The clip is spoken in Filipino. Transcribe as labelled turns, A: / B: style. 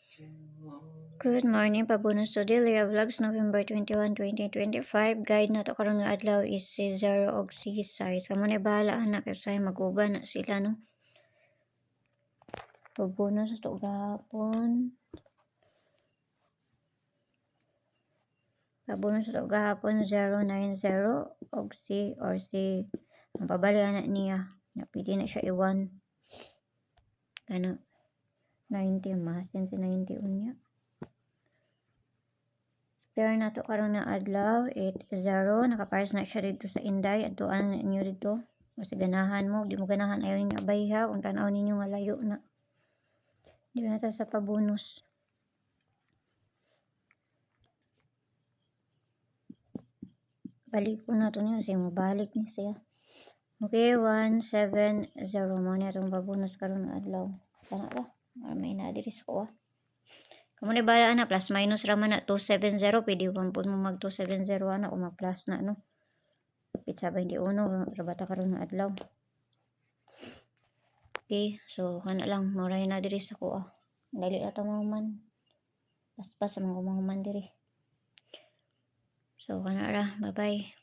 A: Good morning, pabunus to Delia Vlogs, November 21, 2025. Guide na to karon nga adlaw is si 0 og si size. Amo na bahala anak kasi mag-uban na sila no. Pabunus to gahapon. Pabunus to gahapon 090 og si or si ang pabalian na niya. Napili na siya i-1. Ano 90 masin si 90 unya. Pero na to karon na adlaw 80 nakapares na siya dito sa Inday adtuan ninyo dito kasi ganahan mo di mo ganahan ayaw ninyo abayha kung tanaw ninyo nga layo na di na ta sa pabonus. Balik ko na to niya kasi mabalik ni siya. Okay, 170 mo na itong pabonus karon na adlaw. Kana ba? May nadiris ko Kamo ni bala na plus minus raman na 270 pwede mo mo mag 270 na o mag plus na no. Pizza 21 rabata karon nga adlaw. Okay, so kana lang moray na diri sa ko Dali na to man. Paspas man ko man diri. So kana ra, bye bye.